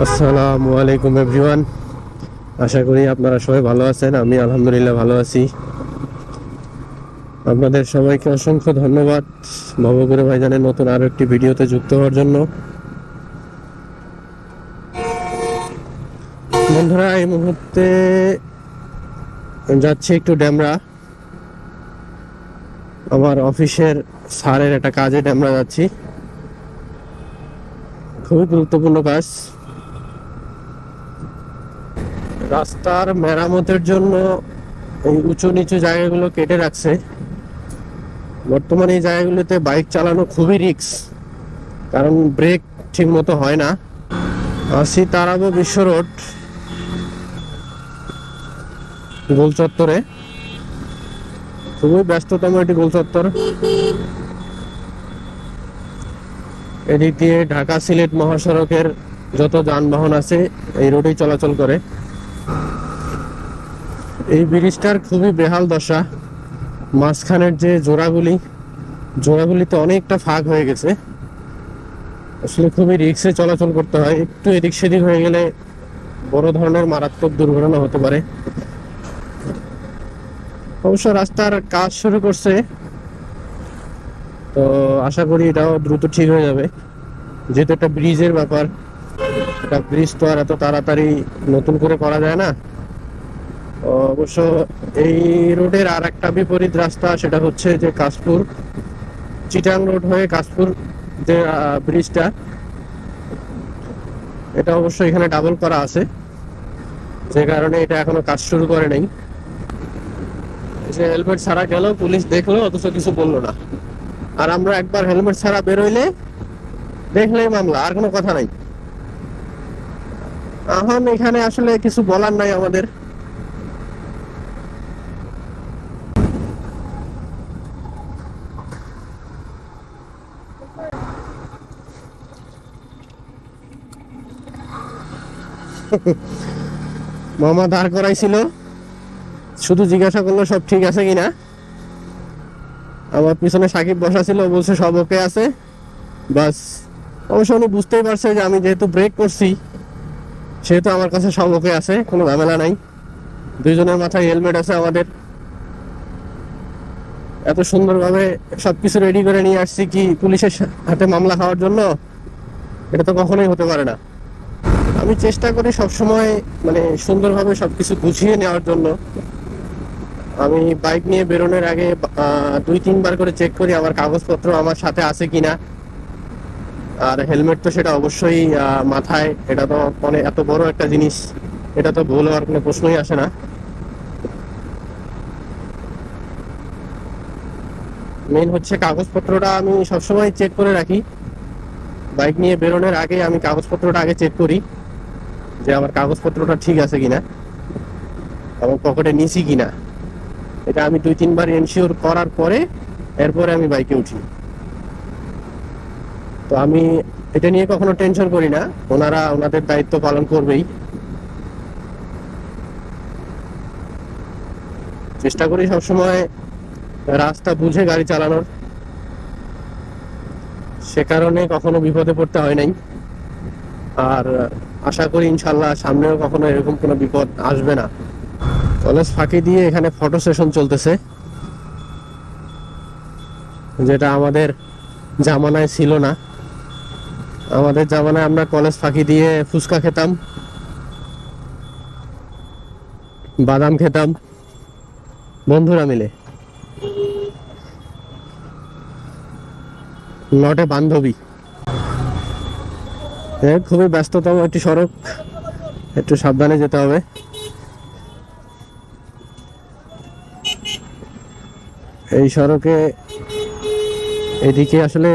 আসসালামু আলাইকুম এভরিওয়ান। আশা করি আপনারা সবাই ভালো আছেন। আমি আলহামদুলিল্লাহ ভালো আছি। আপনাদের সবাইকে অসংখ্য ধন্যবাদ ভবগুরু ভাইজানের নতুন আরো একটি ভিডিওতে যুক্ত হওয়ার জন্য। বন্ধুরা, এই মুহূর্তে যাচ্ছি একটু ডেমরা। আমার অফিসের স্যারের একটা কাজে ডেমরা যাচ্ছি। খুবই গুরুত্বপূর্ণ কাজ। রাস্তার মেরামতের জন্য এই উঁচু নিচু জায়গাগুলো কেটে রাখছে। বর্তমানে এই জায়গাগুলোতে বাইক চালানো খুবই রিস্ক, কারণ ব্রেক ঠিক মতো হয় না। আসি তারাবো বিশ্ব রোড গোল চত্বরে, খুবই ব্যস্ততম এটি গোল চত্বর। এদিক দিয়ে ঢাকা সিলেট মহাসড়কের যত যানবাহন আছে এই রোডেই চলাচল করে। এই ব্রিজটার খুবই বেহাল দশা। মাঝখানের যে জোড়াগুলিতে অনেকটা ফাঁক হয়ে গেছে। আসলে খুবই রিস্কে চলাচল করতে হয়। একটু এদিক সেদিক হয়ে গেলে বড় ধরনের মারাত্মক দুর্ঘটনা হতে পারে। অবশ্য রাস্তার কাজ শুরু করছে, তো আশা করি এটাও দ্রুত ঠিক হয়ে যাবে, যেহেতু একটা ব্রিজের ব্যাপার। একটা ব্রিজ তো আর এত তাড়াতাড়ি নতুন করে করা যায় না। অবশ্য এই রোডের আর একটা বিপরীত রাস্তা, সেটা হচ্ছে যে কাশপুর চিটাং রোড হয়ে কাশপুর যে ব্রিজটা, এটা অবশ্য এখানে ডাবল করা আছে, যে কারণে এটা এখনো কাজ শুরু করে নাই। যে হেলমেট ছাড়া গেল, পুলিশ দেখলো অথচ কিছু বললো না। আর আমরা একবার হেলমেট ছাড়া বেরোইলে দেখলেই মামলা, আর কোনো কথা নাই। এখন এখানে আসলে কিছু বলার নাই আমাদের। মামা দাঁড় করাইছিল, শুধু জিজ্ঞাসা করলো সব ঠিক আছে কিনা। আমার পিছনে সাকিব বসা ছিল, বলছে সব ওকে আছে, বাস। অবশ্য উনি বুঝতেই পারছে যে আমি যেহেতু ব্রেক করছি, সেহেতু আমার কাছে সব ওকে আছে, কোনো ঝামেলা নাই। দুইজনের মাথায় হেলমেট আছে আমাদের। এত সুন্দরভাবে সবকিছু রেডি করে নিয়ে আসছি কি পুলিশের হাতে মামলা খাওয়ার জন্য? এটা তো কখনোই হতে পারে না। আমি চেষ্টা করি সবসময় মানে সুন্দরভাবে সবকিছু গুছিয়ে নেওয়ার জন্য। আমি বাইক নিয়ে বেরোনোর আগে 2-3 বার করে চেক করি আমার কাগজপত্র আমার সাথে আছে কিনা। আর হেলমেট তো সেটা অবশ্যই মাথায়। এটা তো মানে এত বড় একটা জিনিস, এটা তো ভুল হওয়ার কোনো প্রশ্নই আসে না। মেইন হচ্ছে কাগজপত্রটা আমি সবসময় চেক করে রাখি। বাইক নিয়ে বেরোনোর আগে আমি কাগজপত্রটা আগে চেক করি যে আমার কাগজপত্রটা ঠিক আছে কিনা এবং পকেটে নিছি কিনা। এটা আমি 2-3 বার এনশিওর করার পরে এরপরে আমি বাইকে উঠি। তো আমি এটা নিয়ে কখনো টেনশন করি না, ওনারা ওনাদের দায়িত্ব পালন করবেই। চেষ্টা করি সবসময় রাস্তা বুঝে গাড়ি চালানোর, সে কারণে কখনো বিপদে পড়তে হয় নাই। আর আশা করি ইনশাল্লাহ সামনেও কখনো এরকম কোনো বিপদ আসবে না। কলেজ ফাঁকি দিয়ে এখানে ফটো সেশন চলতেছে, যেটা আমাদের জামানায় ছিল না। আমাদের জামানায় আমরা কলেজ ফাঁকি দিয়ে ফুচকা খেতাম, বাদাম খেতাম বন্ধুরা মিলে, নটে বান্ধবী। খুবই ব্যস্ততম একটি সড়ক, একটু সাবধানে যেতে হবে। এই সড়কে এদিকে আসলে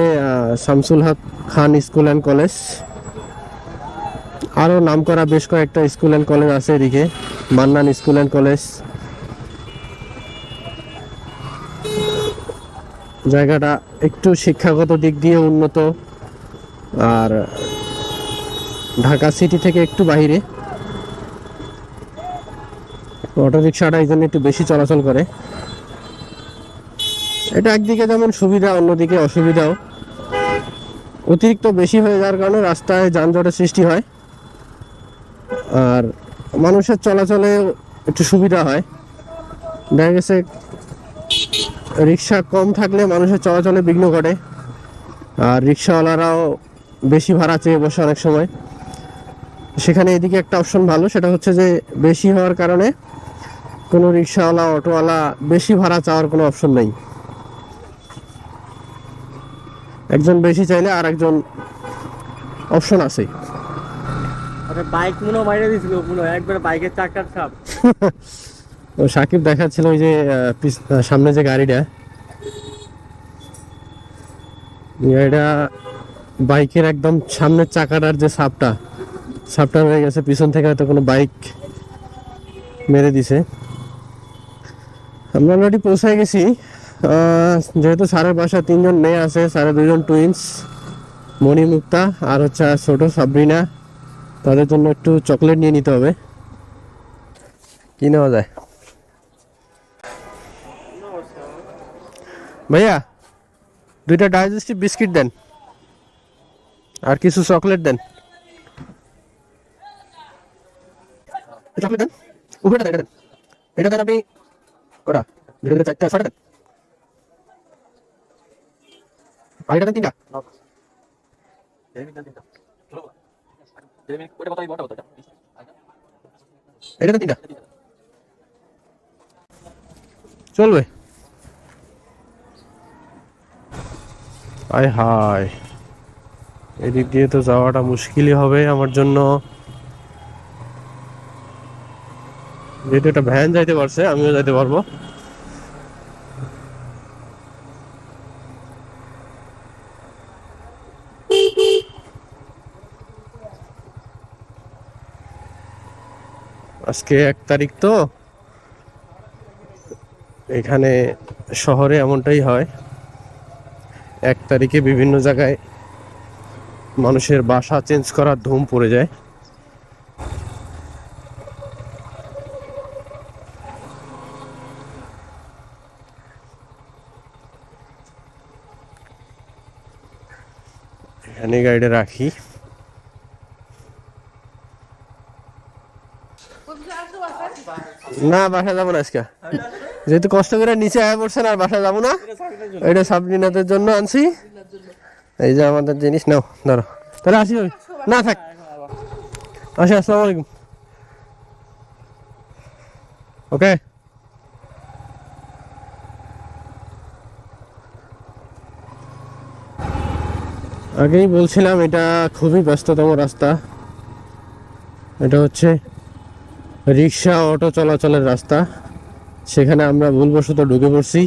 শামসুল হক খান স্কুল অ্যান্ড কলেজ, আরও নামকরা বেশ কয়েকটা স্কুল অ্যান্ড কলেজ আছে এদিকে, মান্নান স্কুল অ্যান্ড কলেজ। জায়গাটা একটু শিক্ষাগত দিক দিয়ে উন্নত, আর ঢাকা সিটি থেকে একটু বাইরে। অটোরিকশাটা এই জন্য একটু বেশি চলাচল করে। এটা একদিকে যেমন সুবিধা, অন্যদিকে অসুবিধাও। অতিরিক্ত বেশি হয়ে যাওয়ার কারণে রাস্তায় যানজটের সৃষ্টি হয়। আর মানুষের চলাচলে একটু সুবিধা হয়। দেখা গেছে রিক্সা কম থাকলে মানুষের চলাচলে বিঘ্ন ঘটে, আর রিক্সাওয়ালারাও বেশি ভাড়া চেয়ে বসে অনেক সময়। সেখানে এদিকে একটা অপশন ভালো, সেটা হচ্ছে যে বেশি হওয়ার কারণে কোনো রিক্সাওয়ালা অটোওয়ালা বেশি ভাড়া চাওয়ার কোনো অপশন নেই। একজন বেশি চাইলে আর একজন অপশন আছে। বাইক মনে বাইরে দিছিল মনে একবার বাইকের চাকার ছাপ। তো সাকিব দেখাচ্ছিল ওই যে সামনে যে গাড়িটা বাইকের একদম সামনের চাকাটার যে ছাপটা হয়ে গেছে, পিছন থেকে হয়তো কোনো বাইক মেরে দিছে। আমরা অলরেডি পৌঁছায় গেছি। যেহেতু স্যারের বাসায় 3 জন মেয়ে আছে, স্যারের 2 জন টুইন্স, মণিমুক্তা আর হচ্ছে ছোট সাবরিনা, তাদের জন্য একটু চকলেট নিয়ে নিতে হবে। কি নেওয়া যায় ভাইয়া? 2টা ডাইজেস্টিভ বিস্কিট দেন আর কিছু চকলেট দেন। চকলেট দেন, উপরেটা দেন, এটা দেন আপনি। কটা? 4টা 6টা দেন। বাইরে দেন 3টা। এটা দেন 3টা। চলবে? আয় হায়, এদিক দিয়ে তো যাওয়াটা মুশকিলই হবে আমার জন্য। যেহেতু একটা ভ্যান যাইতে পারছে, আমিও যাইতে পারবো। আজকে 1 তারিখ, তো এখানে শহরে এমনটাই হয়। 1 তারিখে বিভিন্ন জায়গায় মানুষের বাসা চেঞ্জ করার ধুম পড়ে যায়। এখানে গাড়িটা রাখি। না, বাসা যাবো না আজকে, যেহেতু কষ্ট করে নিচে আয়া পড়ছেন, আর বাসা যাবো না। এটা সাবরিনাদের জন্য আনছি। এই যে আমাদের জিনিস নাও, ধরো। তাহলে আসি, না থাক, আসি। আসসালামু আলাইকুম। ওকে। আগেই বলছিলাম এটা খুবই ব্যস্ততম রাস্তা। এটা হচ্ছে রিক্সা অটো চলাচলের রাস্তা। সেখানে আমরা ভুলবশত ঢুকে পড়ছি।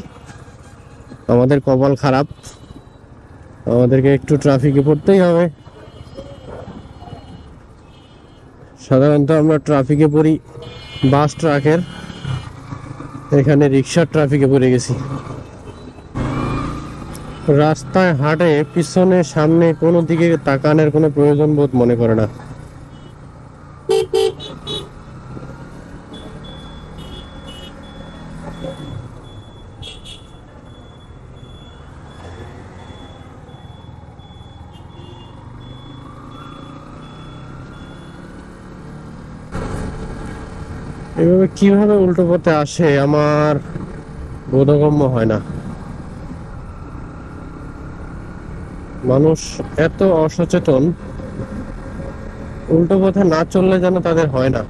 আমাদের কপাল খারাপ, আমাদেরকে একটু ট্রাফিকে পড়তেই হবে। সাধারণত আমরা ট্রাফিকে পড়ি বাস ট্রাকের, এখানে রিক্সার ট্রাফিকে পড়ে গেছি। রাস্তায় হাঁটে পিছনে সামনে কোনো দিকে তাকানোর কোনো প্রয়োজন বোধ মনে করে না। এভাবে কিভাবে উল্টো পথে আসে আমার বোধগম্য হয় না। মানুষ এত অসচেতন, উল্টো পথে না চললে যেন তাদের হয় না।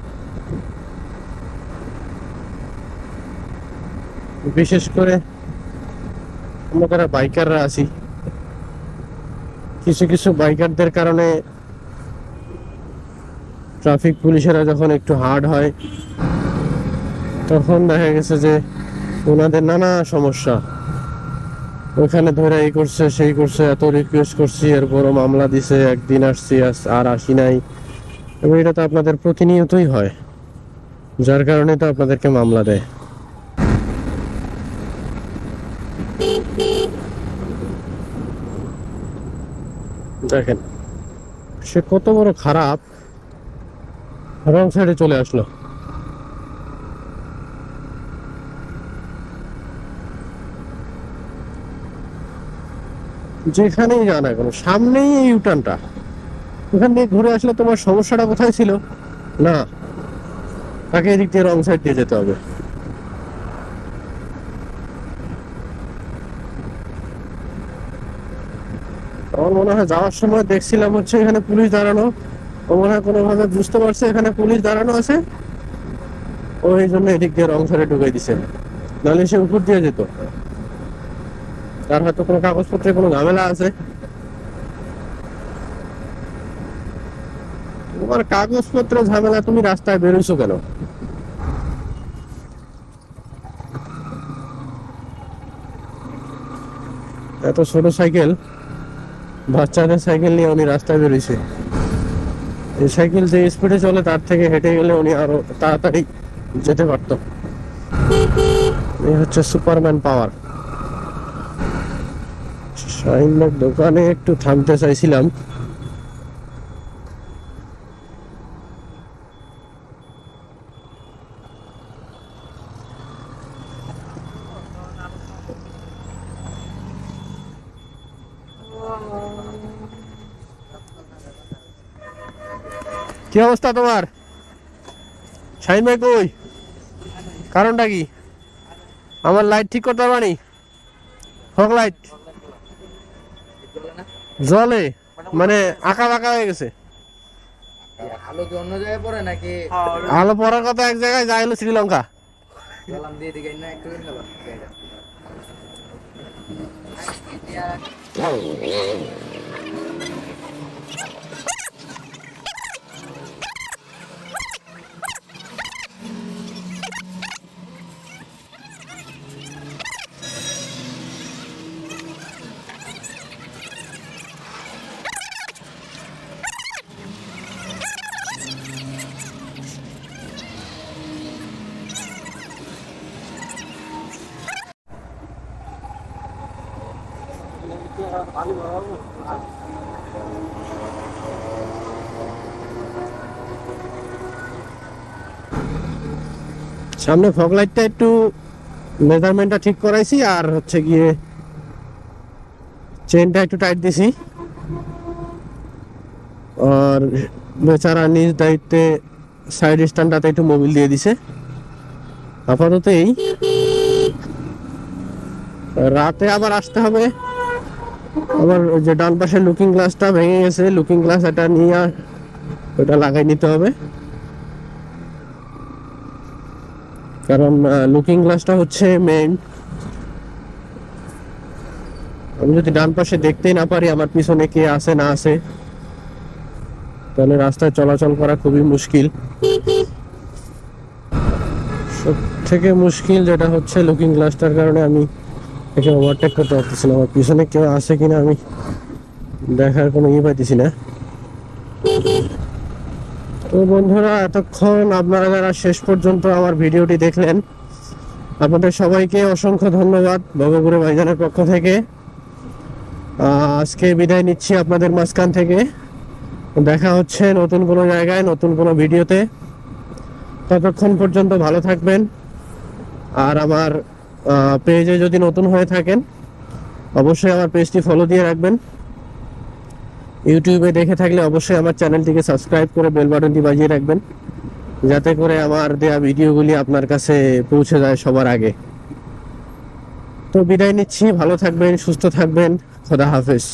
বিশেষ করে আমরা যারা বাইকাররা আছি, কিছু কিছু বাইকারদের কারণে ট্রাফিক পুলিশেরা যখন একটু হার্ড হয়, তখন দেখা গেছে যে ওনাদের নানা সমস্যা। ওখানে ধরে এই করছে সেই করছে, এত রিকোয়েস্ট করছি, এরপরও মামলা দিছে, একদিন আসছি আর আসি নাই। এবং এটা তো আপনাদের প্রতিনিয়তই হয়, যার কারণে তো আপনাদেরকে মামলা দেয়। দেখেন সে কত বড় খারাপ, রং সাইডে চলে আসলো। যেখানেই জানা কোনো সামনেই এই ইউটার্নটা, ওখান দিয়ে ঘুরে আসলে তোমার সমস্যাটা কোথায় ছিল না, তাকে এদিক দিয়ে রং সাইড দিয়ে যেতে হবে। আমার মনে হয় যাওয়ার সময় দেখছিলাম হচ্ছে এখানে পুলিশ দাঁড়ানো, ও মনে হয় কোনোভাবে বুঝতে পারছে এখানে পুলিশ দাঁড়ানো আছে, ও এই জন্য এদিক দিয়ে রং সাইডে ঢুকাই দিছে, নাহলে সে উপর দিয়ে যেত। তার হয়তো কোনো কাগজপত্রে কোনো ঝামেলা আছে। তোমার কাগজপত্র ঝামেলা, তুমি রাস্তায় বেরোইছো কেন? এত ছোট সাইকেল, বাচ্চাদের সাইকেল নিয়ে উনি রাস্তায় বেরোইছে। এই সাইকেল যে স্পিডে চলে তার থেকে হেঁটে গেলে উনি আরো তাড়াতাড়ি যেতে পারত। এই হচ্ছে সুপারম্যান পাওয়ার। শাহিনের দোকানে একটু থামতে চাইছিলাম, কি অবস্থা তোমার? শাহিন ভাই কই? কারণটা কি? আমার লাইট ঠিক করতে পারবানি? ফগ লাইট জলে, মানে আঁকা বাঁকা হয়ে গেছে। আলো কি অন্য জায়গায় পড়ে নাকি আলো পড়ার কথা এক জায়গায়, যা হলো শ্রীলঙ্কা। গেলাম দিয়ে দিকে না একটু নেবা সামনে ফগ লাইটটা একটু মেজারমেন্টটা ঠিক করাইছি, আর হচ্ছে গিয়ে চেনটা একটু টাইট দিছি। আর বেচারা নিজ দায়িত্বে সাইড স্ট্যান্ডটাতে একটু মোবিল দিয়ে দিছে। আপাতত এই রাতে আবার আসতে হবে। আবার ওই যে ডান পাশের লুকিং গ্লাসটা ভেঙে গেছে, লুকিং গ্লাস এটা নিয়ে ওটা লাগাই নিতে হবে, কারণ লুকিং গ্লাসটা হচ্ছে মেইন। আমি যদি ডান পাশে দেখতেই না পারি আমার পিছনে কে আছে না আছে, তাহলে রাস্তায় চলাচল করা খুবই মুশকিল। সব থেকে মুশকিল যেটা হচ্ছে লুকিং গ্লাসটার কারণে আমি একে ওভারটেক করতে পারতেছি না, আমার পিছনে কেউ আছে কিনা আমি দেখার কোনো ইয়ে পাইতেছি না। তো বন্ধুরা, এতক্ষণ আপনারা যারা শেষ পর্যন্ত আমার ভিডিওটি দেখলেন, আপনাদের সবাইকে অসংখ্য ধন্যবাদ ভবঘুরে ভাইজানের পক্ষ থেকে। আজকে বিদায় নিচ্ছি আপনাদের মাঝখান থেকে। দেখা হচ্ছে নতুন কোনো জায়গায়, নতুন কোনো ভিডিওতে। ততক্ষণ পর্যন্ত ভালো থাকবেন। আর আমার পেজে যদি নতুন হয়ে থাকেন অবশ্যই আমার পেজটি ফলো দিয়ে রাখবেন। ইউটিউবে দেখে থাকলে অবশ্যই আমার চ্যানেলটিকে সাবস্ক্রাইব করে বেল বাটনটি বাজিয়ে রাখবেন, যাতে করে আমার দেয়া ভিডিওগুলি আপনার কাছে পৌঁছে যায় সবার আগে। তো বিদায় নিচ্ছি, ভালো থাকবেন, সুস্থ থাকবেন, খোদা হাফেজ।